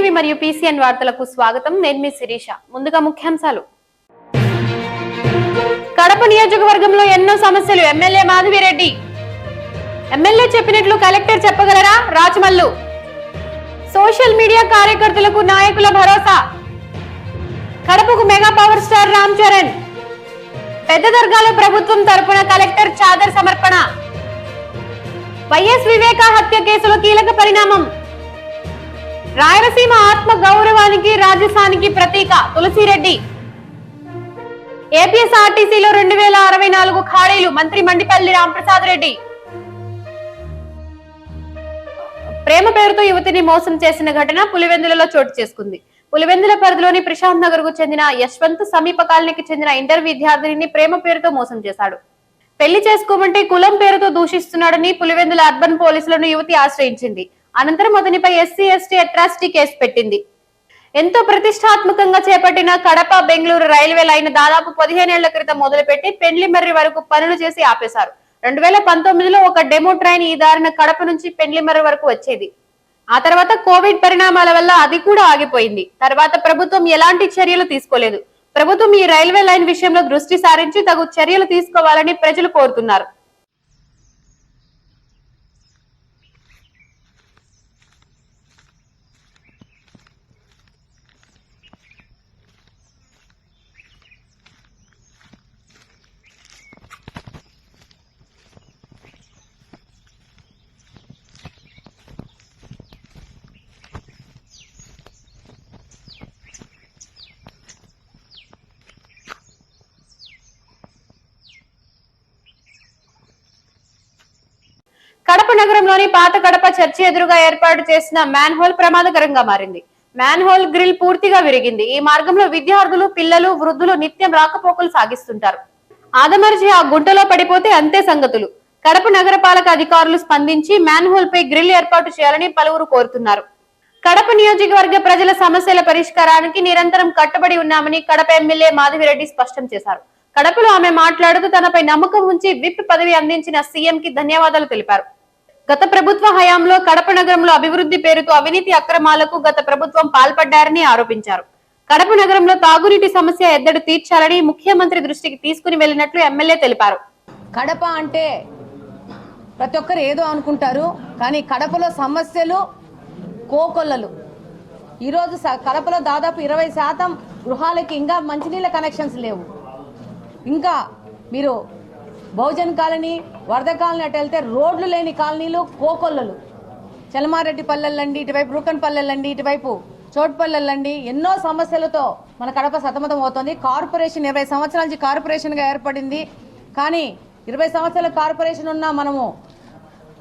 TV మరియు PCN వార్తలకు స్వాగతం. నేను మీ శిరీష. ముందుగా ముఖ్యాంశాలు. కడప నియోజకవర్గంలో ఎన్నో సమస్యలు. ఎమ్మెల్యే మాధవిరెడ్డి. ఎమ్మెల్యే చెప్పినట్లు కలెక్టర్ చెప్పగలరా? రాజమల్లు. సోషల్ మీడియా కార్యకర్తలకు నాయకుల భరోసా. కడపకు mega power star Ram Charan. పెద్ద దర్గాలో ప్రభుత్వం తరపున కలెక్టర్ చాదర్ సమర్పణ. వైఎస్ వివేక హత్య కేసులో కీలక పరిణామం. రాయలసీమ ఆత్మ గౌరవానికి రాజస్థానికి ప్రతీక తులసిరెడ్డి. ఏపీఎస్ఆర్టీసీలో 2064 ఖాళీలు. మంత్రి మండిపల్లి రాంప్రసాద్ రెడ్డి. ప్రేమ పేరుతో యువతిని మోసం చేసిన ఘటన పులివెందులలో చోటు చేసుకుంది. పులివెందుల పరిధిలోని ప్రశాంత్ నగర్ కు చెందిన యశ్వంత్ సమీప కాలనీకి చెందిన ఇంటర్ విద్యార్థిని ప్రేమ పేరుతో మోసం చేశాడు. పెళ్లి చేసుకోమంటే కులం పేరుతో దూషిస్తున్నాడని పులివెందుల అర్బన్ పోలీసులను యువతి ఆశ్రయించింది. అనంతరం అతనిపై ఎస్సీ/ఎస్టీ అట్రాసిటీ కేసు పెట్టింది. ఎంతో ప్రతిష్టాత్మకంగా చేపట్టిన కడప బెంగళూరు రైల్వే లైన్ దాదాపు 15 ఏళ్ల క్రితం మొదలుపెట్టి పెండ్లిమర్రి వరకు పనులు చేసి ఆపేశారు. 2019లో ఒక డెమో ట్రైన్ ఈ దారిన కడప నుంచి పెండ్లిమర్రి వరకు వచ్చేది. ఆ తర్వాత కోవిడ్ పరిణామాల వల్ల అది కూడా ఆగిపోయింది. తర్వాత ప్రభుత్వం ఎలాంటి చర్యలు తీసుకోలేదు. ప్రభుత్వం ఈ రైల్వే లైన్ విషయంలో దృష్టి సారించి తగు చర్యలు తీసుకోవాలని ప్రజలు కోరుతున్నారు. కడప నగరంలోని పాత కడప చర్చి ఎదురుగా ఏర్పాటు చేసిన మ్యాన్ హోల్ ప్రమాదకరంగా మారింది. మ్యాన్ హోల్ గ్రిల్ పూర్తిగా విరిగింది. ఈ మార్గంలో విద్యార్థులు, పిల్లలు, వృద్ధులు నిత్యం రాకపోకలు సాగిస్తుంటారు. ఆదమర్చి ఆ గుంటలో పడిపోతే అంతే సంగతులు. కడప నగరపాలక అధికారులు స్పందించి మ్యాన్ హోల్ పై గ్రిల్ ఏర్పాటు చేయాలని పలువురు కోరుతున్నారు. కడప నియోజకవర్గ ప్రజల సమస్యల పరిష్కారానికి నిరంతరం కట్టుబడి ఉన్నామని కడప ఎమ్మెల్యే మాధవిరెడ్డి స్పష్టం చేశారు. కడపలో ఆమె మాట్లాడుతూ తనపై నమ్మకం ఉంచి విప్ పదవి అందించిన సీఎం కి ధన్యవాదాలు తెలిపారు. గత ప్రభుత్వ హయాంలో కడప నగరంలో అభివృద్ధి పేరుతో అవినీతి అక్రమాలకు గత ప్రభుత్వం పాల్పడ్డారని ఆరోపించారు. కడప నగరంలో తాగునీటి సమస్య ఎద్దడి తీర్చాలని ముఖ్యమంత్రి దృష్టికి తీసుకుని వెళ్లినట్లు ఎమ్మెల్యే తెలిపారు. కడప అంటే ప్రతి ఒక్కరు ఏదో అనుకుంటారు, కానీ కడపలో సమస్యలు కోకొల్లలు. ఈరోజు కడపలో దాదాపు 20% గృహాలకి ఇంకా మంచినీళ్ళ కనెక్షన్స్ లేవు. ఇంకా మీరు బహుజన్ కాలనీ, వరద కాలనీ అటు వెళ్తే రోడ్లు లేని కాలనీలు కోకొల్లలు. చలమారెడ్డి పల్లెలండి, ఇటువైపు రూకన్ పల్లెలండి, ఇటువైపు చోటుపల్లెలండి. ఎన్నో సమస్యలతో మన కడప సతమతం అవుతుంది. కార్పొరేషన్ 20 సంవత్సరాల నుంచి కార్పొరేషన్గా ఏర్పడింది. కానీ 20 సంవత్సరాల కార్పొరేషన్ ఉన్నా మనము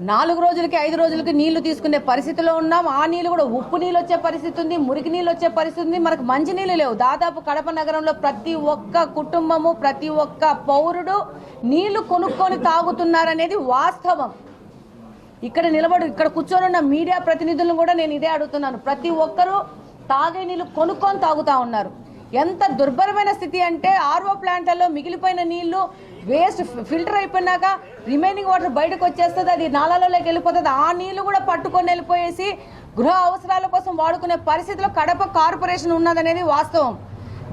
4 రోజులకి 5 రోజులకి నీళ్లు తీసుకునే పరిస్థితిలో ఉన్నాం. ఆ నీళ్లు కూడా ఉప్పు నీళ్ళు వచ్చే పరిస్థితి ఉంది, మురికి నీళ్ళు వచ్చే పరిస్థితి ఉంది. మనకు మంచి నీళ్ళు లేవు. దాదాపు కడప నగరంలో ప్రతి ఒక్క కుటుంబము, ప్రతి ఒక్క పౌరుడు నీళ్లు కొనుక్కొని తాగుతున్నారనేది వాస్తవం. ఇక్కడ కూర్చొని ఉన్న మీడియా ప్రతినిధులను కూడా నేను ఇదే అడుగుతున్నాను. ప్రతి ఒక్కరూ తాగే నీళ్లు కొనుక్కొని తాగుతా ఉన్నారు. ఎంత దుర్భరమైన స్థితి అంటే ఆర్ఓ ప్లాంట్లలో మిగిలిపోయిన నీళ్లు వేస్ట్ ఫిల్టర్ అయిపోయినాక రిమైనింగ్ వాటర్ బయటకు వచ్చేస్తుంది, అది నాలాలోకి వెళ్ళిపోతుంది. ఆ నీళ్లు కూడా పట్టుకొని వెళ్ళిపోయేసి గృహ అవసరాల కోసం వాడుకునే పరిస్థితిలో కడప కార్పొరేషన్ ఉన్నదనేది వాస్తవం.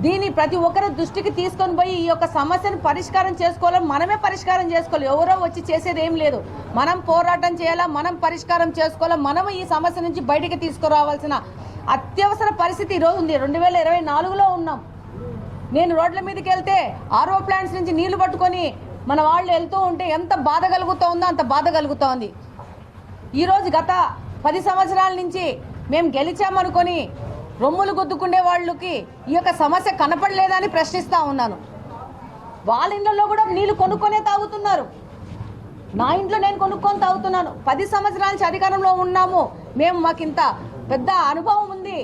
దీన్ని ప్రతి ఒక్కరి దృష్టికి తీసుకొని పోయి ఈ యొక్క సమస్యను పరిష్కారం చేసుకోవాలి. మనమే పరిష్కారం చేసుకోవాలి. ఎవరో వచ్చి చేసేది ఏం లేదు. మనం పోరాటం చేయాలా, మనం పరిష్కారం చేసుకోవాలా. మనము ఈ సమస్య నుంచి బయటికి తీసుకురావాల్సిన అత్యవసర పరిస్థితి ఈరోజు ఉంది. 2024లో ఉన్నాం. నేను రోడ్ల మీదకి వెళ్తే ఆర్ఓ ప్లాంట్స్ నుంచి నీళ్లు పట్టుకొని మన వాళ్ళు వెళ్తూ ఉంటే ఎంత బాధ కలుగుతోందో అంత బాధ కలుగుతోంది. ఈరోజు గత 10 సంవత్సరాల నుంచి మేము గెలిచామనుకొని రొమ్ములు గుద్దుకునే వాళ్ళకి ఈ యొక్క సమస్య కనపడలేదని ప్రశ్నిస్తూ ఉన్నాను. వాళ్ళ ఇంట్లో కూడా నీళ్లు కొనుక్కొనే తాగుతున్నారు. నా ఇంట్లో నేను కొనుక్కొని తాగుతున్నాను. 10 సంవత్సరాల నుంచి అధికారంలో ఉన్నాము. మాకింత పెద్ద అనుభవం ఉంది.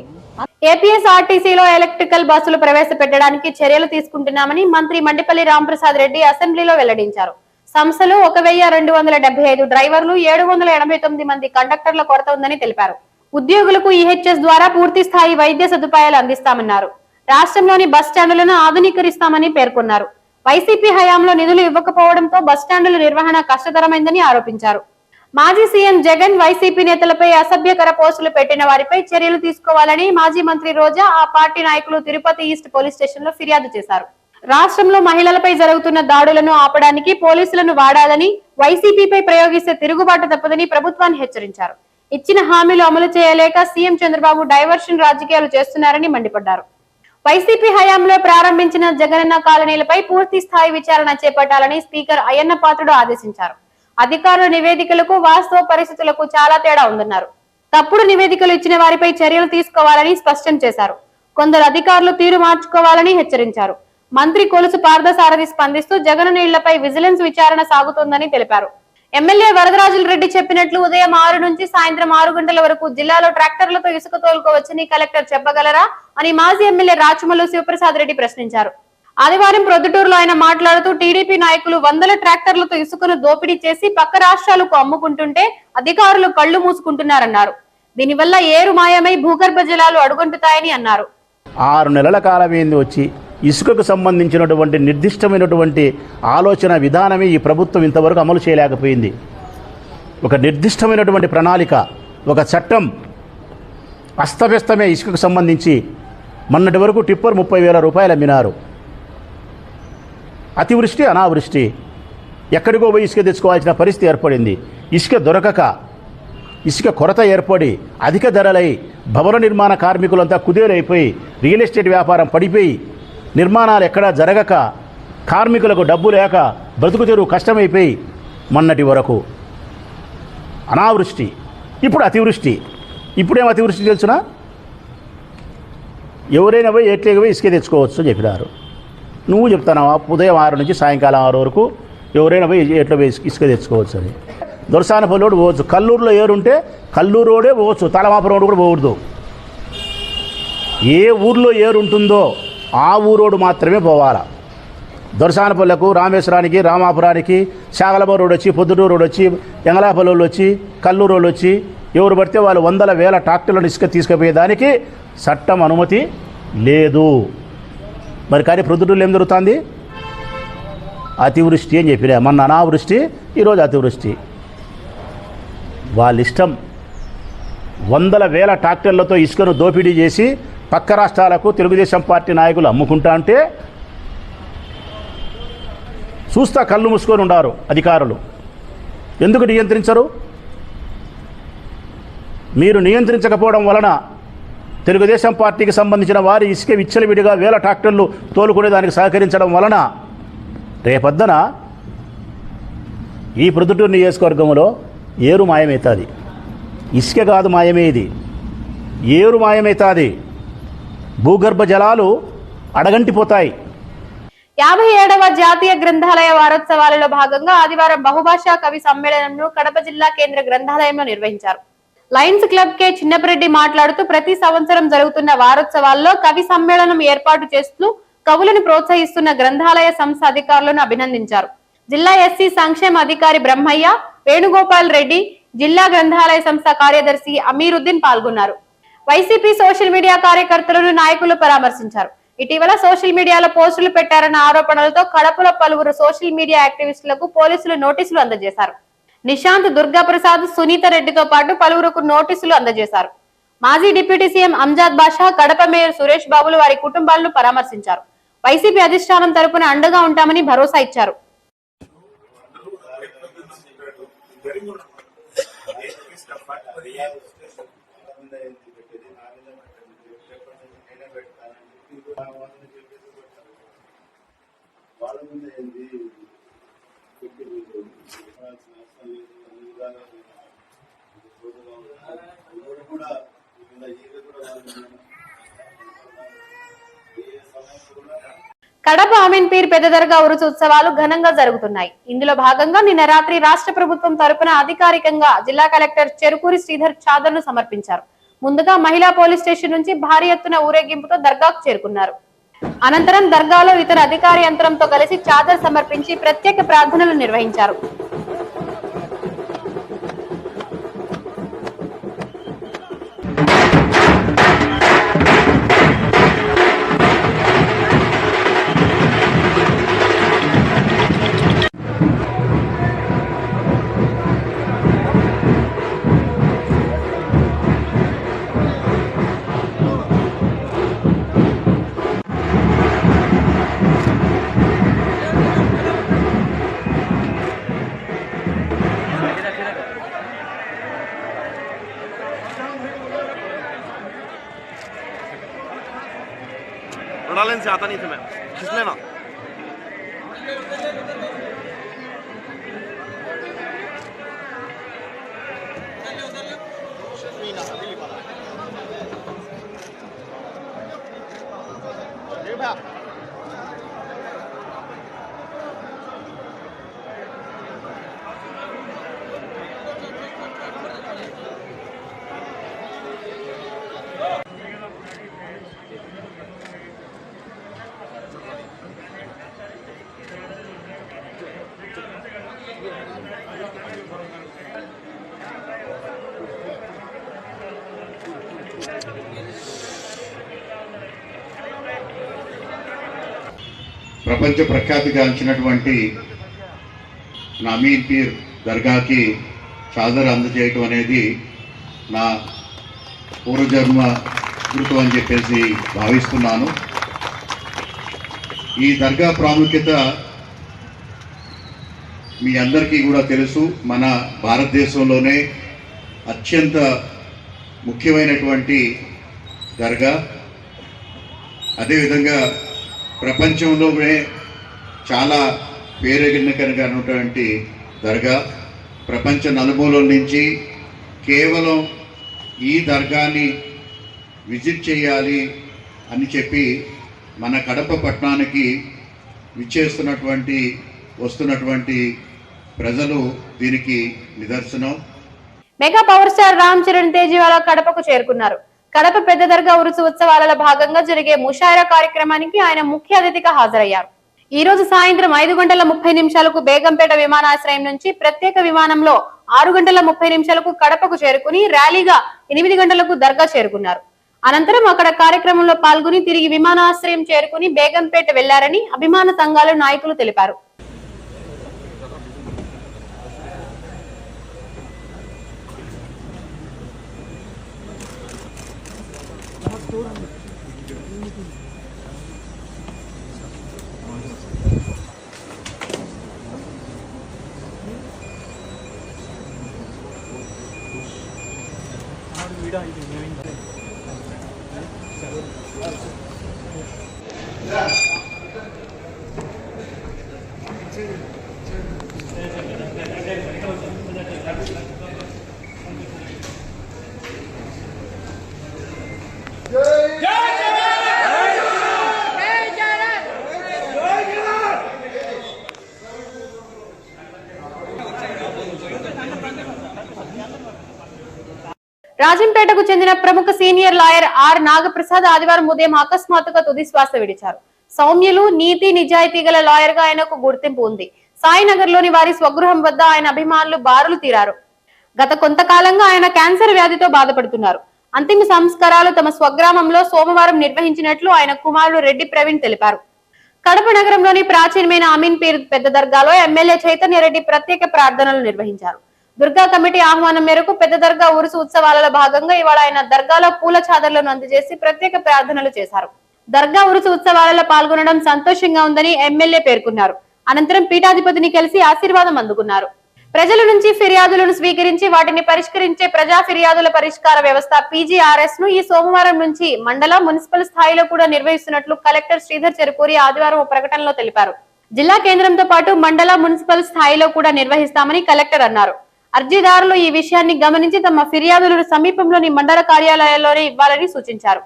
ఏపీఎస్ఆర్టీసీలో ఎలక్ట్రికల్ బస్సులు ప్రవేశపెట్టడానికి చర్యలు తీసుకుంటున్నామని మంత్రి మండిపల్లి రాంప్రసాద్ రెడ్డి అసెంబ్లీలో వెల్లడించారు. సంస్థలో 1275 డ్రైవర్లు, 789 మంది కండక్టర్ల కొరత ఉందని తెలిపారు. ఉద్యోగులకు ఈహెచ్ఎస్ ద్వారా పూర్తి స్థాయి వైద్య సదుపాయాలు అందిస్తామన్నారు. రాష్ట్రంలోని బస్ స్టాండులను ఆధునీకరిస్తామని పేర్కొన్నారు. వైసీపీ హయాంలో నిధులు ఇవ్వకపోవడంతో బస్టాండుల నిర్వహణ కష్టతరమైందని ఆరోపించారు. మాజీ సీఎం జగన్ వైసీపీ నేతలపై అసభ్యకర పోస్టులు పెట్టిన వారిపై చర్యలు తీసుకోవాలని మాజీ మంత్రి రోజా ఆ పార్టీ నాయకులు తిరుపతి ఈస్ట్ పోలీస్ స్టేషన్ లో ఫిర్యాదు చేశారు. రాష్ట్రంలో మహిళలపై జరుగుతున్న దాడులను ఆపడానికి పోలీసులను వాడాలని, వైసీపీపై ప్రయోగిస్తే తిరుగుబాటు తప్పదని ప్రభుత్వాన్ని హెచ్చరించారు. ఇచ్చిన హామీలు అమలు చేయలేక సీఎం చంద్రబాబు డైవర్షన్ రాజకీయాలు చేస్తున్నారని మండిపడ్డారు. వైసీపీ హయాంలో ప్రారంభించిన జగనన్న కాలనీలపై పూర్తి స్థాయి విచారణ చేపట్టాలని స్పీకర్ అయ్యన్న పాత్రుడు ఆదేశించారు. అధికారుల నివేదికలకు వాస్తవ పరిస్థితులకు చాలా తేడా ఉందన్నారు. తప్పుడు నివేదికలు ఇచ్చిన వారిపై చర్యలు తీసుకోవాలని స్పష్టం చేశారు. కొందరు అధికారులు తీరు మార్చుకోవాలని హెచ్చరించారు. మంత్రి కొలుసు పార్థసారథి స్పందిస్తూ జగనన్న ఇళ్లపై విజిలెన్స్ విచారణ సాగుతోందని తెలిపారు. ఎమ్మెల్యే వరదరాజుల రెడ్డి చెప్పినట్లు ఉదయం 6 నుంచి సాయంత్రం 6 గంటల వరకు జిల్లాలో ట్రాక్టర్లతో ఇసుక తోలుకోవచ్చని కలెక్టర్ చెప్పగలరా అని మాజీ ఎమ్మెల్యే రాచమల్లు శివప్రసాద్ రెడ్డి ప్రశ్నించారు. ఆదివారం ప్రొద్దుటూరులో ఆయన మాట్లాడుతూ టీడీపీ నాయకులు వందల ట్రాక్టర్లతో ఇసుకను దోపిడీ చేసి పక్క రాష్ట్రాలకు అమ్ముకుంటుంటే అధికారులు కళ్లు మూసుకుంటున్నారన్నారు. దీనివల్ల ఏరు మాయమై భూగర్భ జలాలు అడుగంటుతాయని అన్నారు. 6 నెలల కాలమైంది వచ్చి ఇసుకకు సంబంధించినటువంటి నిర్దిష్టమైనటువంటి ఆలోచన విధానమే ఈ ప్రభుత్వం ఇంతవరకు అమలు చేయలేకపోయింది. ఒక నిర్దిష్టమైనటువంటి ప్రణాళిక, ఒక చట్టం అస్తవ్యస్తమే ఇసుకకు సంబంధించి మొన్నటి వరకు టిప్పర్ 30,000 రూపాయలు అమ్మినారు. అతివృష్టి అనావృష్టి ఎక్కడికో పోయి ఇసుక తెచ్చుకోవాల్సిన పరిస్థితి ఏర్పడింది. ఇసుక దొరకక ఇసుక కొరత ఏర్పడి అధిక ధరలై భవన నిర్మాణ కార్మికులంతా కుదేలైపోయి రియల్ ఎస్టేట్ వ్యాపారం పడిపోయి నిర్మాణాలు ఎక్కడా జరగక కార్మికులకు డబ్బు లేక బ్రతుకు తెరువు కష్టమైపోయి మొన్నటి వరకు అనావృష్టి, ఇప్పుడు అతివృష్టి. ఇప్పుడేం అతివృష్టి తెలుసునా? ఎవరైనా పోయి ఎట్లేక పోయి ఇసుక తెచ్చుకోవచ్చు అని చెప్పినారు. నువ్వు చెప్తానావా ఉదయం 6 నుంచి సాయంకాలం 6 వరకు ఎవరైనా పోయి ఎట్లా పోయి ఇసుక తెచ్చుకోవచ్చు అని? దొరసానపల్లిలోడు పోవచ్చు, కల్లూరులో ఏరుంటే కల్లూరు రోడే పోవచ్చు, తలమాపురం రోడ్డు కూడా పోకూడదు. ఏ ఊర్లో ఏరు ఉంటుందో ఆ ఊరోడు మాత్రమే పోవాలా. దొరసానపల్లెకు, రామేశ్వరానికి, రామాపురానికి శాగలబో రోడ్ వచ్చి, పొద్దుటూరు రోడ్ వచ్చి, ఎంగలాపల్లి వాళ్ళు వచ్చి, కల్లూరు వాళ్ళు వచ్చి ఎవరు పడితే వాళ్ళు వందల వేల ట్రాక్టర్లను ఇసుక తీసుకుపోయేదానికి చట్టం అనుమతి లేదు. మరి కానీ ప్రొద్దుటూరులో ఏం జరుగుతుంది? అతివృష్టి అని చెప్పినా, మొన్న అనావృష్టి, ఈరోజు అతివృష్టి. వాళ్ళ ఇష్టం. వందల వేల ట్రాక్టర్లతో ఇసుకను దోపిడీ చేసి పక్క రాష్ట్రాలకు తెలుగుదేశం పార్టీ నాయకులు అమ్ముకుంటా అంటే చూస్తా కళ్ళు మూసుకొని ఉండారు అధికారులు. ఎందుకు నియంత్రించరు? మీరు నియంత్రించకపోవడం వలన తెలుగుదేశం పార్టీకి సంబంధించిన వారి ఇసుక విచ్చలవిడిగా వేల ట్రాక్టర్లు తోలుకునే దానికి సహకరించడం వలన రేపొద్దున ఈ ప్రొద్దుటూరు నియోజకవర్గంలో ఏరు మాయమవుతుంది. ఇసుక కాదు మాయమేది, ఏరు మాయమవుతుంది. భూగర్భ జలాలు అడగంటిపోతాయి. 57వ జాతీయ గ్రంథాలయ వారోత్సవాలలో భాగంగా ఆదివారం బహుభాషా కవి సమ్మేళనంను కడప జిల్లా కేంద్ర గ్రంథాలయంలో నిర్వహించారు. లయన్స్ క్లబ్ కె చిన్నపరెడ్డి మాట్లాడుతూ ప్రతి సంవత్సరం జరుగుతున్న వారోత్సవాల్లో కవి సమ్మేళనం ఏర్పాటు చేస్తూ కవులను ప్రోత్సహిస్తున్న గ్రంథాలయ సంస్థ అధికారులను అభినందించారు. జిల్లా ఎస్సీ సంక్షేమ అధికారి బ్రహ్మయ్య, వేణుగోపాల్ రెడ్డి, జిల్లా గ్రంథాలయ సంస్థ కార్యదర్శి అమీరుద్దీన్ పాల్గొన్నారు. వైసీపీ సోషల్ మీడియా కార్యకర్తలను నాయకులు పరామర్శించారు. ఇటీవల సోషల్ మీడియాలో పోస్టులు పెట్టారన్న ఆరోపణలతో కడపలో పలువురు సోషల్ మీడియా యాక్టివిస్టులకు పోలీసులు నోటీసులు అందజేశారు. నిశాంత్, దుర్గాప్రసాద్, సునీత రెడ్డితో పాటు పలువురుకు నోటీసులు అందజేశారు. మాజీ డిప్యూటీ సీఎం అంజాద్ బాషా, కడప మేయర్ సురేష్ బాబులు వారి కుటుంబాలను పరామర్శించారు. వైసీపీ అధిష్టానం తరపున అండగా ఉంటామని భరోసా ఇచ్చారు. కడప అమీన్ పీర్ పెద్ద దర్గా ఉరుసు ఉత్సవాలు ఘనంగా జరుగుతున్నాయి. ఇందులో భాగంగా నిన్న రాత్రి రాష్ట్ర ప్రభుత్వం తరపున అధికారికంగా జిల్లా కలెక్టర్ చెరుకూరి శ్రీధర్ చాదర్ను సమర్పించారు. ముందుగా మహిళా పోలీస్ స్టేషన్ నుంచి భారీ ఎత్తున ఊరేగింపుతో దర్గాకు చేరుకున్నారు. అనంతరం దర్గాలో ఇతర అధికార యంత్రంతో కలిసి చాదర్ సమర్పించి ప్రత్యేక ప్రార్థనలు నిర్వహించారు. बड़ा लेन से आता नहीं था मैं, खींच लेना। ప్రపంచ ప్రఖ్యాతిగాంచినటువంటి అమీన్ పీర్ దర్గాకి చాదర్ అందజేయటం అనేది నా పూర్వజన్మ గుర్తు అని చెప్పేసి భావిస్తున్నాను. ఈ దర్గా ప్రాముఖ్యత మీ అందరికీ కూడా తెలుసు. మన భారతదేశంలోనే అత్యంత ముఖ్యమైనటువంటి దర్గా, అదేవిధంగా ప్రపంచంలోనే చాలా పేరెగినటువంటి దర్గా. ప్రపంచ నలుమూలల నుంచి కేవలం ఈ దర్గాని విజిట్ చేయాలి అని చెప్పి మన కడప పట్టణానికి వస్తున్నటువంటి ప్రజలు దీనికి నిదర్శనం. Mega power star Ram Charan తేజీవాలా కడపకు చేరుకున్నారు. కడప పెద్ద దర్గా ఉరుసు ఉత్సవాలలో భాగంగా జరిగే ముషాయిరా కార్యక్రమానికి ఆయన ముఖ్య అతిథిగా హాజరయ్యారు. ఈ రోజు సాయంత్రం 5:30 బేగంపేట విమానాశ్రయం నుంచి ప్రత్యేక విమానంలో 6:30 కడపకు చేరుకుని ర్యాలీగా 8 గంటలకు దర్గా చేరుకున్నారు. అనంతరం అక్కడ కార్యక్రమంలో పాల్గొని తిరిగి విమానాశ్రయం చేరుకుని బేగంపేట వెళ్లారని అభిమాన సంఘాల నాయకులు తెలిపారు. రాజంపేటకు చెందిన ప్రముఖ సీనియర్ లాయర్ ఆర్ నాగప్రసాద్ ఆదివారం ఉదయం అకస్మాత్తుగా తుది శ్వాస విడిచారు. సౌమ్యులు, నీతి, నిజాయితీ గల లాయర్ గా ఆయనకు గుర్తింపు ఉంది. సాయినగర్ లోని వారి స్వగృహం వద్ద ఆయన అభిమానులు బారులు తీరారు. గత కొంతకాలంగా ఆయన క్యాన్సర్ వ్యాధితో బాధపడుతున్నారు. అంతిమ సంస్కారాలు తమ స్వగ్రామంలో సోమవారం నిర్వహించినట్లు ఆయన కుమారుడు రెడ్డి ప్రవీణ్ తెలిపారు. కడప నగరంలోని ప్రాచీనమైన అమీన్ పీర్ పెద్ద దర్గాలో ఎమ్మెల్యే చైతన్య రెడ్డి ప్రత్యేక ప్రార్థనలు నిర్వహించారు. దుర్గా కమిటీ ఆహ్వానం మేరకు పెద్ద దర్గా ఉరుసు ఉత్సవాలలో భాగంగా ఇవాళ ఆయన దర్గాలో పూల చాదర్లను అందజేసి ప్రత్యేక ప్రార్థనలు చేశారు. దర్గా ఉరుసు ఉత్సవాలలో పాల్గొనడం సంతోషంగా ఉందని ఎమ్మెల్యే పేర్కొన్నారు. అనంతరం పీఠాధిపతిని కలిసి ఆశీర్వాదం అందుకున్నారు. ప్రజల నుంచి ఫిర్యాదులను స్వీకరించి వాటిని పరిష్కరించే ప్రజా ఫిర్యాదుల పరిష్కార వ్యవస్థ పీజీఆర్ఎస్ ను ఈ సోమవారం నుంచి మండల, మున్సిపల్ స్థాయిలో కూడా నిర్వహిస్తున్నట్లు కలెక్టర్ శ్రీధర్ చెరుకూరి ఆదివారం ఒక ప్రకటనలో తెలిపారు. జిల్లా కేంద్రంతో పాటు మండల, మున్సిపల్ స్థాయిలో కూడా నిర్వహిస్తామని కలెక్టర్ అన్నారు. అర్జీదారులు ఈ విషయాన్ని గమనించి తమ ఫిర్యాదులను సమీపంలోని మండల కార్యాలయాల్లోనే ఇవ్వాలని సూచించారు.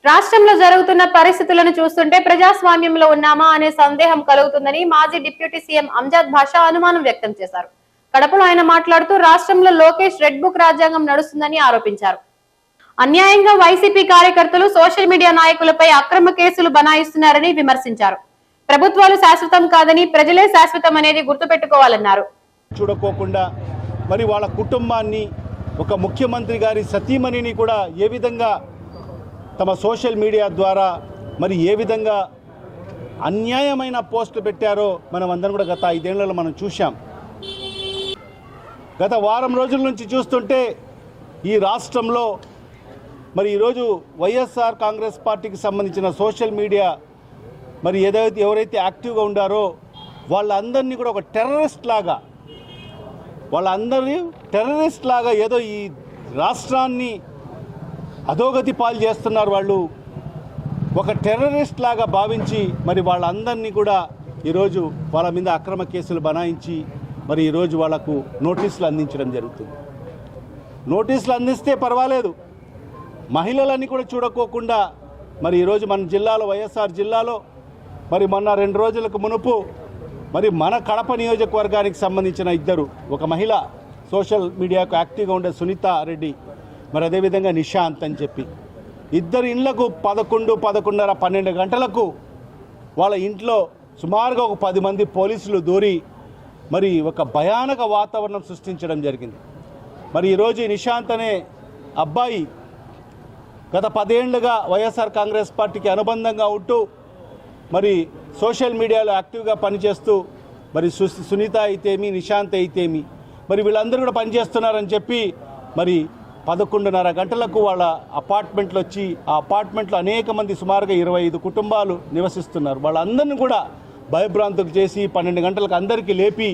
రాష్ట్రంలో జరుగుతున్న పరిస్థితులను చూస్తుంటే ప్రజాస్వామ్యంలో ఉన్నామా అనే సందేహం కలుగుతుందని మాజీ డిప్యూటీ సీఎం అంజాద్ భాషా అనుమానం వ్యక్తం చేశారు. కడపలో ఆయన మాట్లాడుతూ రాష్ట్రంలో లోకేష్ రెడ్ బుక్ రాజ్యాంగం నడుస్తుందని ఆరోపించారు. అన్యాయంగా వైసీపీ కార్యకర్తలు సోషల్ మీడియా నాయకులపై అక్రమ కేసులు బనాయిస్తున్నారని విమర్శించారు. ప్రభుత్వాలు శాశ్వతం కాదని ప్రజలే శాశ్వతం అనేది గుర్తుపెట్టుకోవాలన్నారు. చూడకోకుండా మరి వాళ్ళ కుటుంబాన్ని, ఒక ముఖ్యమంత్రి గారి సతీమణిని కూడా ఏ విధంగా తమ సోషల్ మీడియా ద్వారా మరి ఏ విధంగా అన్యాయమైన పోస్టులు పెట్టారో మనం అందరం కూడా గత 5 ఏళ్లలో మనం చూశాం. గత వారం రోజుల నుంచి చూస్తుంటే ఈ రాష్ట్రంలో మరి ఈరోజు వైఎస్ఆర్ కాంగ్రెస్ పార్టీకి సంబంధించిన సోషల్ మీడియా మరి ఎవరైతే యాక్టివ్గా ఉండారో వాళ్ళందరినీ కూడా ఒక టెర్రరిస్ట్ లాగా ఏదో ఈ రాష్ట్రాన్ని అధోగతి పాలు చేస్తున్నారు వాళ్ళు. ఒక టెర్రరిస్ట్ లాగా భావించి మరి వాళ్ళందరినీ కూడా ఈరోజు వాళ్ళ మీద అక్రమ కేసులు బనాయించి మరి ఈరోజు వాళ్లకు నోటీసులు అందించడం జరుగుతుంది. నోటీసులు అందిస్తే పర్వాలేదు, మహిళలన్నీ కూడా చూడకోకుండా మరి ఈరోజు మన జిల్లాలో వైఎస్ఆర్ జిల్లాలో మరి మొన్న 2 రోజులకు మునుపు మరి మన కడప నియోజకవర్గానికి సంబంధించిన ఇద్దరు, ఒక మహిళ సోషల్ మీడియాకు యాక్టివ్గా ఉండే సునీత రెడ్డి, మరి అదేవిధంగా నిశాంత్ అని చెప్పి ఇద్దరు ఇండ్లకు 11, 11:30, 12 గంటలకు వాళ్ళ ఇంట్లో సుమారుగా ఒక 10 మంది పోలీసులు దూరి మరి ఒక భయానక వాతావరణం సృష్టించడం జరిగింది. మరి ఈరోజు ఈ నిశాంత్ అనే అబ్బాయి గత 10 ఏళ్లుగా వైఎస్ఆర్ కాంగ్రెస్ పార్టీకి అనుబంధంగా ఉంటూ మరి సోషల్ మీడియాలో యాక్టివ్గా పనిచేస్తూ మరి సునీత అయితేమి, నిశాంత్ అయితేమి మరి వీళ్ళందరూ కూడా పనిచేస్తున్నారని చెప్పి మరి 11:30 గంటలకు వాళ్ళ అపార్ట్మెంట్లో వచ్చి ఆ అపార్ట్మెంట్లో అనేక మంది సుమారుగా 25 కుటుంబాలు నివసిస్తున్నారు. వాళ్ళందరినీ కూడా భయభ్రాంతులు చేసి 12 గంటలకు అందరికీ లేపి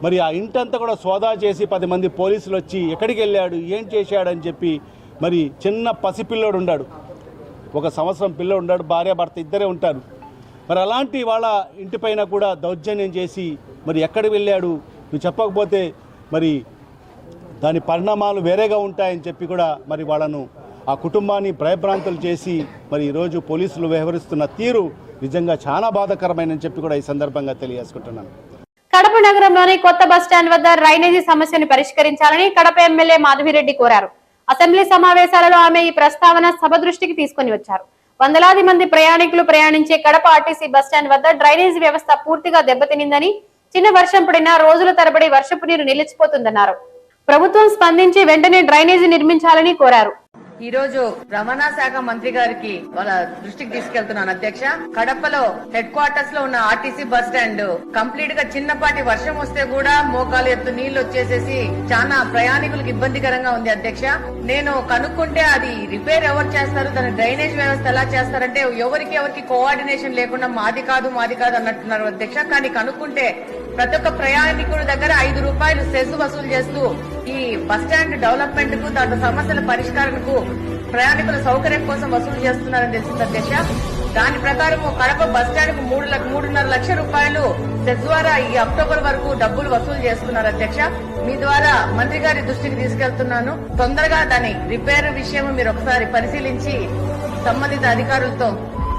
మరి ఆ ఇంటంతా కూడా సోదా చేసి 10 మంది పోలీసులు వచ్చి ఎక్కడికి వెళ్ళాడు, ఏం చేశాడని చెప్పి మరి చిన్న పసిపిల్లోడు ఉన్నాడు, 1 సంవత్సరం పిల్లోడు ఉన్నాడు, భార్యాభర్త ఇద్దరే ఉంటారు. మరి అలాంటి వాళ్ళ ఇంటిపైన కూడా దౌర్జన్యం చేసి మరి ఎక్కడికి వెళ్ళాడు నువ్వు చెప్పకపోతే మరి దాని పరిణామాలు వేరేగా ఉంటాయని చెప్పి కూడా మరి వాళ్ళను ఆ కుటుంబాన్ని భయభ్రాంతులు చేసి మరి ఈరోజు పోలీసులు వ్యవహరిస్తున్న తీరు నిజంగా చాలా బాధాకరమైనని చెప్పి కూడా ఈ సందర్భంగా తెలియజేసుకుంటున్నాను. కడప నగరంలోని కొత్త బస్టాండ్ వద్ద డ్రైనేజీ సమస్యను పరిష్కరించాలని కడప ఎమ్మెల్యే మాధవిరెడ్డి కోరారు. అసెంబ్లీ సమావేశాలలో ఆమె ఈ ప్రస్తావన సభ దృష్టికి తీసుకుని వచ్చారు. వందలాది మంది ప్రయాణికులు ప్రయాణించే కడప ఆర్టీసీ బస్టాండ్ వద్ద డ్రైనేజీ వ్యవస్థ పూర్తిగా దెబ్బతినిందని, చిన్న వర్షం పడినా రోజుల తరబడి వర్షపు నీరు నిలిచిపోతుందన్నారు. ప్రభుత్వం స్పందించి వెంటనే డ్రైనేజీ నిర్మించాలని కోరారు. ఈ రోజు రవాణా శాఖ మంత్రి గారికి వాళ్ళ దృష్టికి తీసుకెళ్తున్నాను అధ్యక్ష. కడపలో హెడ్ క్వార్టర్స్ లో ఉన్న ఆర్టీసీ బస్ స్టాండ్ కంప్లీట్ గా చిన్నపాటి వర్షం వస్తే కూడా మోకాలు ఎత్తు నీళ్లు వచ్చేసేసి చాలా ప్రయాణికులకు ఇబ్బందికరంగా ఉంది అధ్యక్ష. నేను కనుక్కుంటే అది రిపేర్ ఎవరు చేస్తారు, దాని డ్రైనేజ్ వ్యవస్థ ఎలా చేస్తారంటే ఎవరికి కోఆర్డినేషన్ లేకుండా మాది కాదు అన్నట్టున్నారు అధ్యక్ష. కానీ కనుక్కుంటే ప్రతి ఒక్క ప్రయాణికుడి దగ్గర 5 రూపాయలు సెస్ వసూలు చేస్తూ ఈ బస్టాండ్ డెవలప్మెంట్ కు, దాంట్లో సమస్యల పరిష్కారానికి ప్రయాణికుల సౌకర్యం కోసం వసూలు చేస్తున్నారని తెలిసింది అధ్యక్ష. దాని ప్రకారం కడప బస్టాండ్ కు 3.5 లక్షల రూపాయలు సెస్ ద్వారా ఈ అక్టోబర్ వరకు డబ్బులు వసూలు చేస్తున్నారు అధ్యక్ష. మీ ద్వారా మంత్రి గారి దృష్టికి తీసుకెళ్తున్నాను. తొందరగా దాని రిపేర్ విషయం మీరు ఒకసారి పరిశీలించి సంబంధిత అధికారులతో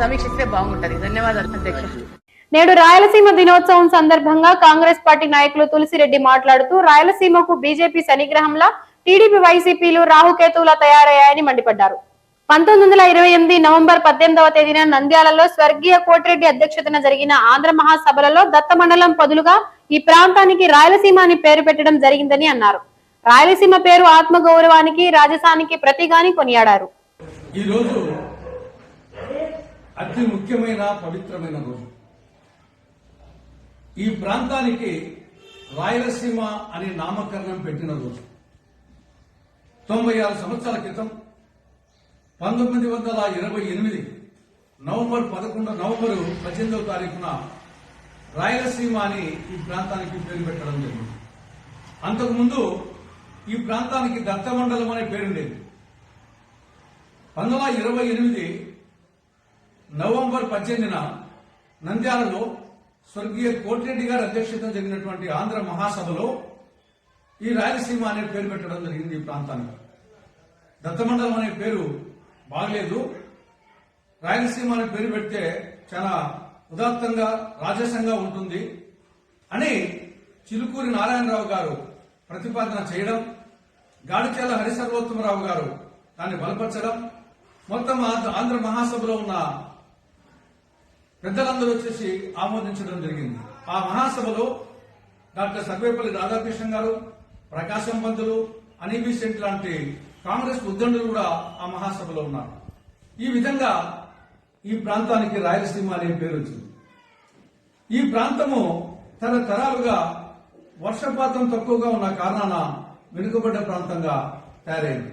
సమీక్షిస్తే బాగుంటది. ధన్యవాదాలు అధ్యక్ష. నేడు రాయలసీమ దినోత్సవం సందర్భంగా కాంగ్రెస్ పార్టీ నాయకులు తులసిరెడ్డి మాట్లాడుతూ రాయలసీమకు బీజేపీ శనిగ్రహంలా టీడీపీ, వైసీపీలు రాహుకేతువులా తయారయ్యాయని మండిపడ్డారు. 1928 నవంబర్ 18వ తేదీన నంద్యాలలో స్వర్గీయ కోటిరెడ్డి అధ్యక్షతన జరిగిన ఆంధ్ర మహాసభలలో దత్తమండలం పదులుగా ఈ ప్రాంతానికి రాయలసీమ అని పేరు పెట్టడం జరిగిందని అన్నారు. రాయలసీమ పేరు ఆత్మగౌరవానికి, రాజసానికి ప్రతిగాని కొనియాడారు. ఈ రోజు అతి ముఖ్యమైన పవిత్రమైన రోజు. ఈ ప్రాంతానికి రాయలసీమ అనే నామకరణం పెట్టిన రోజు 96 సంవత్సరాల క్రితం 1928 నవంబర్ 18వ తారీఖున రాయలసీమ అని ఈ ప్రాంతానికి పేరు పెట్టడం జరిగింది. అంతకుముందు ఈ ప్రాంతానికి దత్తమండలం అనే పేరుండేది. 1928 నవంబర్ 18న నంద్యాలలో స్వర్గీయ కోటిరెడ్డి గారి అధ్యక్షతన జరిగినటువంటి ఆంధ్ర మహాసభలో ఈ రాయలసీమ అనే పేరు పెట్టడం జరిగింది. ఈ ప్రాంతానికి దత్తమండలం అనే పేరు బాగలేదు, రాయలసీమ అనే పేరు పెడితే చాలా ఉదాత్తంగా, రాజసంగా ఉంటుంది అని చిలుకూరి నారాయణరావు గారు ప్రతిపాదన చేయడం, గాడిచెల్ల హరిసర్వోత్తమరావు గారు దాన్ని బలపరచడం, మొత్తం ఆంధ్ర మహాసభలో ఉన్న పెద్దలందరూ వచ్చేసి ఆమోదించడం జరిగింది. ఆ మహాసభలో డాక్టర్ సర్వేపల్లి రాధాకృష్ణ గారు, ప్రకాశం పంతులు, అనీబీ సెంట్ లాంటి కాంగ్రెస్ ఉద్దండులు కూడా ఆ మహాసభలో ఉన్నారు. ఈ విధంగా ఈ ప్రాంతానికి రాయలసీమ అనే పేరు వచ్చింది. ఈ ప్రాంతము తరతరాలుగా వర్షపాతం తక్కువగా ఉన్న కారణాన వెనుకబడ్డ ప్రాంతంగా తయారైంది.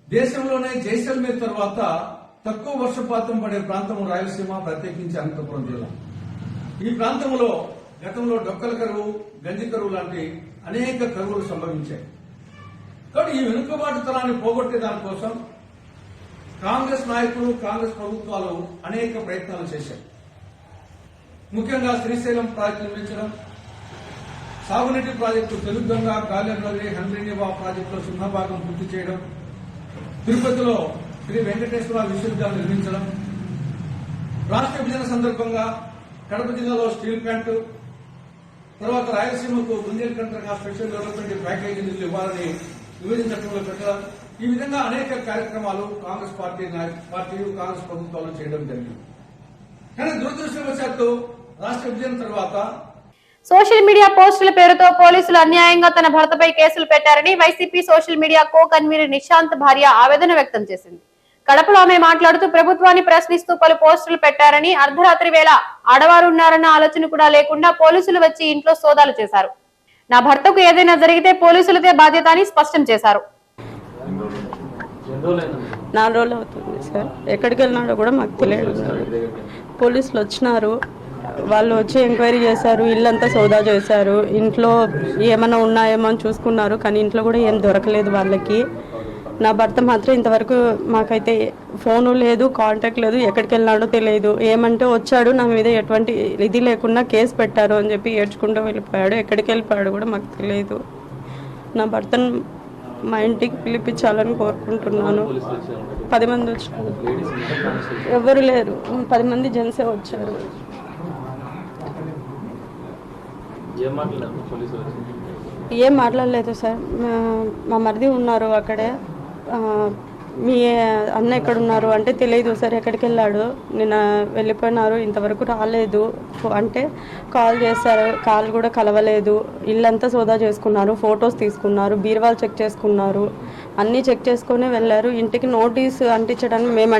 దేశంలోనే జైసల్మేర్ తర్వాత తక్కువ వర్షపాతం పడే ప్రాంతం రాయలసీమ, ప్రత్యేకించి అనంతపురం జిల్లా. ఈ ప్రాంతంలో గతంలో డొక్కల కరువు, గంజి కరువు లాంటి అనేక కరువులు సంభవించాయి. కాబట్టి ఈ వెనుకబాటుతనాన్ని పోగొట్టే దానికోసం కాంగ్రెస్ నాయకులు కాంగ్రెస్ ప్రభుత్వాలు అనేక ప్రయత్నాలు చేశాయి. ముఖ్యంగా శ్రీశైలం ప్రాజెక్టు నిర్మించడం, సాగునీటి ప్రాజెక్టు తెలుగంగ, గాలినగరి, హంద్రీనివా ప్రాజెక్టులో 0 భాగం పూర్తి చేయడం, తిరుపతిలో శ్రీ వెంకటేశ్వర విశ్వవిద్యాలయం నిర్మించడం, రాష్ట్ర విభజన సందర్భంగా కడప జిల్లాలో స్టీల్ ప్లాంట్, తర్వాత రాయలసీమకు బుందేల్ఖండ్గా స్పెషల్ డెవలప్మెంట్ ప్యాకేజీ నిధులు ఇవ్వాలని విభజన చట్టంలో పెట్టడం, ఈ విధంగా అనేక కార్యక్రమాలు కాంగ్రెస్ పార్టీ కాంగ్రెస్ ప్రభుత్వాలు చేయడం జరిగింది. కానీ దురదృష్టవశాత్తు రాష్ట్ర విభజన తర్వాత సోషల్ మీడియా పోస్టుల పేరుతో పోలీసులు అన్యాయంగా తన భర్తపై కేసులు పెట్టారని YCP social media co convener Nishant భార్య ఆవేదన వ్యక్తం చేసింది. కడపలో ఆమె మాట్లాడుతూ ప్రభుత్వాన్ని ప్రశ్నిస్తూ పలు పోస్టులు పెట్టారని, అర్ధరాత్రి వేళ ఆడవారు ఉన్నారన్న ఆలోచన కూడా లేకుండా పోలీసులు వచ్చి ఇంట్లో సోదాలు చేశారు. నా భర్తకు ఏదైనా జరిగితే పోలీసులదే బాధ్యత అని స్పష్టం చేశారు. 4 రోజులు అవుతుంది సార్. ఎక్కడికి వెళ్ళినాడో కూడా మాకు తెలియదు. పోలీసులు వచ్చినారు, వాళ్ళు వచ్చి ఎంక్వైరీ చేశారు, ఇల్లంతా సోదా చేశారు, ఇంట్లో ఏమైనా ఉన్నాయేమో అని చూసుకున్నారు. కానీ ఇంట్లో కూడా ఏం దొరకలేదు వాళ్ళకి. నా భర్త మాత్రం ఇంతవరకు మాకైతే ఫోను లేదు, కాంటాక్ట్ లేదు, ఎక్కడికి వెళ్ళినాడో తెలియదు. ఏమంటే వచ్చాడు, నా మీద ఎటువంటి ఇది లేకుండా కేసు పెట్టారు అని చెప్పి ఏడ్చుకుంటూ వెళ్ళిపోయాడు. ఎక్కడికి వెళ్ళిపోయాడు కూడా మాకు తెలియదు. నా భర్తను మా ఇంటికి పిలిపించాలని కోరుకుంటున్నాను. 10 మంది వచ్చారు, ఎవరు లేరు, 10 మంది జెంట్సే వచ్చారు. ఏం మాట్లాడలేదు సార్. మా మరిది ఉన్నారు అక్కడే. మీ అన్న ఎక్కడున్నారు అంటే తెలియదు సార్, ఎక్కడికి వెళ్ళాడు, నిన్న వెళ్ళిపోయినారు, ఇంతవరకు రాలేదు అంటే కాల్ చేశారు, కాల్ కూడా కలవలేదు. ఇల్లంతా సోదా చేసుకున్నారు, ఫొటోస్ తీసుకున్నారు, బీరువాలు చెక్ చేసుకున్నారు, అన్నీ చెక్ చేసుకొని వెళ్ళారు. ఇంటికి నోటీస్ అంటించడానికి మేము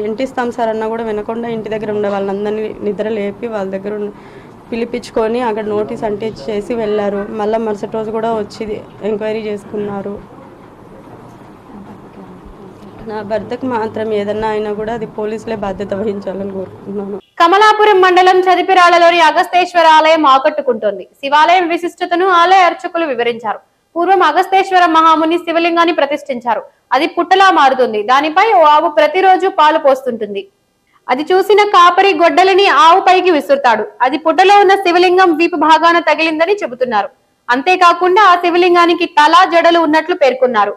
అంటిస్తాం సార్ అన్నా కూడా వినకుండా ఇంటి దగ్గర ఉండే వాళ్ళందరినీ నిద్ర లేపి వాళ్ళ దగ్గర పిలిపించుకొని అక్కడ నోటీస్ అంటించేసి వెళ్ళారు. మళ్ళీ మరుసటి రోజు కూడా వచ్చి ఎంక్వైరీ చేసుకున్నారు. నా భర్తకు మాత్రం ఏదన్నా అయినా కూడా అది పోలీసులే బాధ్యత వహించాలని కోరుకుంటున్నాను. కమలాపురం మండలం చదిపిరాళ్లలోని అగస్తేశ్వర ఆలయం ఆకట్టుకుంటోంది. శివాలయం విశిష్టతను ఆలయ అర్చకులు వివరించారు. పూర్వం అగస్తేశ్వర మహాముని శివలింగాన్ని ప్రతిష్ఠించారు. అది పుట్టలా మారుతుంది. దానిపై ఓ ఆవు ప్రతిరోజు పాలు పోస్తుంటుంది. అది చూసిన కాపరి గొడ్డలిని ఆవు పైకి విసురుతాడు. అది పుట్టలో ఉన్న శివలింగం వీపు భాగాన తగిలిందని చెబుతున్నారు. అంతేకాకుండా ఆ శివలింగానికి తల, జడలు ఉన్నట్లు పేర్కొన్నారు.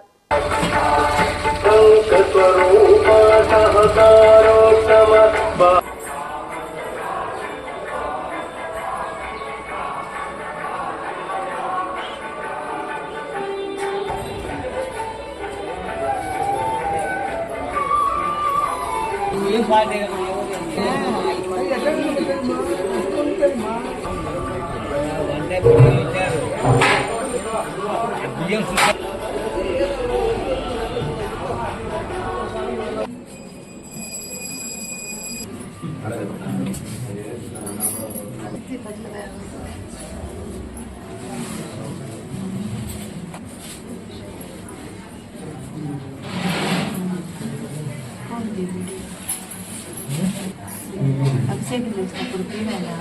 అభిషేకం చేసినప్పుడు తీరేనా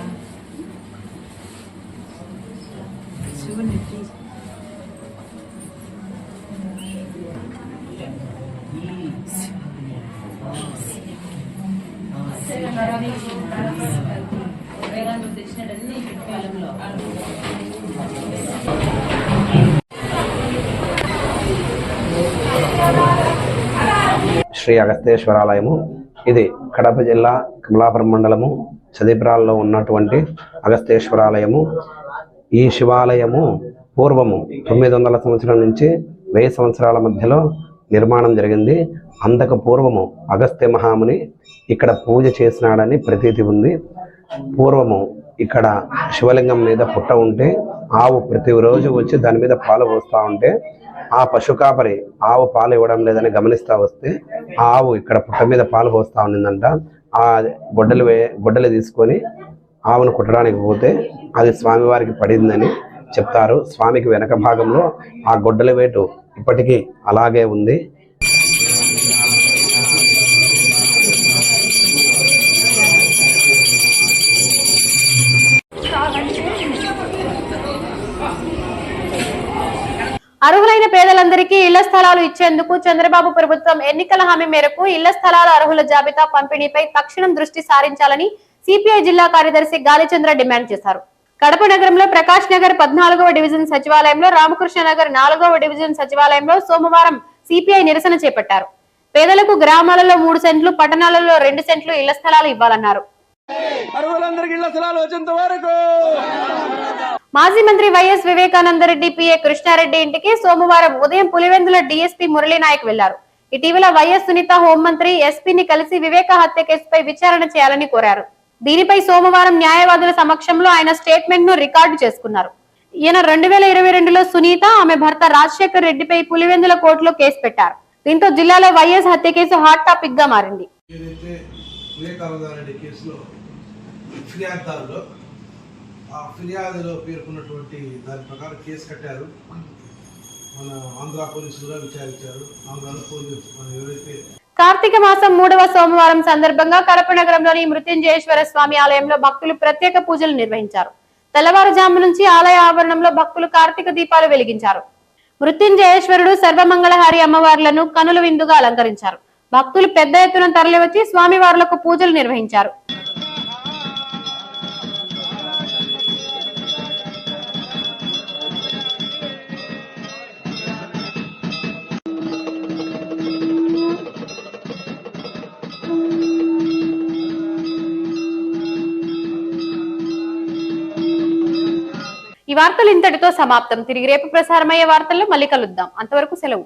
శివుని శ్రీ అగస్తేశ్వరాలయము. ఇది కడప జిల్లా కమలాపురం మండలము చదిపిరాల్లో ఉన్నటువంటి అగస్తేశ్వరాలయము. ఈ శివాలయము పూర్వము 900 సంవత్సరాల నుంచి 1000 సంవత్సరాల మధ్యలో నిర్మాణం జరిగింది. అంతకు పూర్వము అగస్త్య మహాముని ఇక్కడ పూజ చేసినాడని ప్రతీతి ఉంది. పూర్వము ఇక్కడ శివలింగం మీద పుట్ట ఉంటే ఆవు ప్రతిరోజు వచ్చి దాని మీద పాలు పోస్తూ ఉంటే ఆ పశుకాపరి ఆవు పాలు ఇవ్వడం లేదని గమనిస్తూ వస్తే ఆ ఆవు ఇక్కడ పుట్ట మీద పాలు పోస్తూ ఉండిందంట. ఆ గొడ్డలు తీసుకొని ఆవును కుట్టడానికి పోతే అది స్వామివారికి పడిందని చెప్తారు. స్వామికి వెనక భాగంలో ఆ గొడ్డలి వేటు ఇప్పటికీ అలాగే ఉంది. అర్హులైన పేదలందరికీ ఇళ్ల స్థలాలు ఇచ్చేందుకు చంద్రబాబు ప్రభుత్వం ఎన్నికల హామీ మేరకు ఇళ్ల స్థలాల అర్హుల జాబితా పంపిణీపై తక్షణం దృష్టి సారించాలని సిపిఐ జిల్లా కార్యదర్శి గాలిచంద్ర డిమాండ్ చేశారు. కడప నగరంలో ప్రకాష్ నగర్ 14వ డివిజన్ సచివాలయంలో, రామకృష్ణ నగర్ 4వ డివిజన్ సచివాలయంలో సోమవారం సిపిఐ నిరసన చేపట్టారు. పేదలకు గ్రామాలలో 3 సెంట్లు, పట్టణాలలో 2 సెంట్లు ఇళ్ల స్థలాలు ఇవ్వాలన్నారు. మాజీ మంత్రి వైఎస్ వివేకానందరెడ్డి పిఏ కృష్ణారెడ్డి ఇంటికి సోమవారం ఉదయం పులివెందుల డీఎస్పీ మురళీనాయక్ వెళ్లారు. ఇటీవల వైఎస్ సునీత హోంమంత్రి ఎస్పీని కలిసి వివేక హత్య కేసుపై విచారణ చేయాలని కోరారు. దీనిపై సోమవారం న్యాయవాదుల సమక్షంలో ఆయన స్టేట్మెంట్ ను రికార్డు చేసుకున్నారు. ఈయన 2022లో సునీత, ఆమె భర్త రాజశేఖర్ రెడ్డిపై పులివెందుల కోర్టులో కేసు పెట్టారు. దీంతో జిల్లాలో వైఎస్ హత్య కేసు హాట్ టాపిక్ గా మారింది. ఫిర్యాదులో పేర్కొన్నటువంటి దాని ప్రకారం కేసు కట్టారు. మన ఆంధ్ర పోలీసులు విచారించారు. ఆంధ్రాలో పోలీసు ఎవరైతే కార్తీక మాసం 3వ సోమవారం సందర్భంగా కడప నగరంలోని మృత్యుంజయేశ్వర స్వామి ఆలయంలో భక్తులు ప్రత్యేక పూజలు నిర్వహించారు. తెల్లవారుజాము నుంచి ఆలయ ఆవరణంలో భక్తులు కార్తీక దీపాలు వెలిగించారు. మృత్యుంజయేశ్వరుడు, సర్వమంగళహారి అమ్మవార్లను కనుల విందుగా అలంకరించారు. భక్తులు పెద్ద ఎత్తున తరలివచ్చి స్వామివార్లకు పూజలు నిర్వహించారు. ఈ వార్తలు ఇంతటితో సమాప్తం. తిరిగి రేపు ప్రసారమయ్యే వార్తల్లో మళ్ళీ కలుద్దాం. అంతవరకు సెలవు.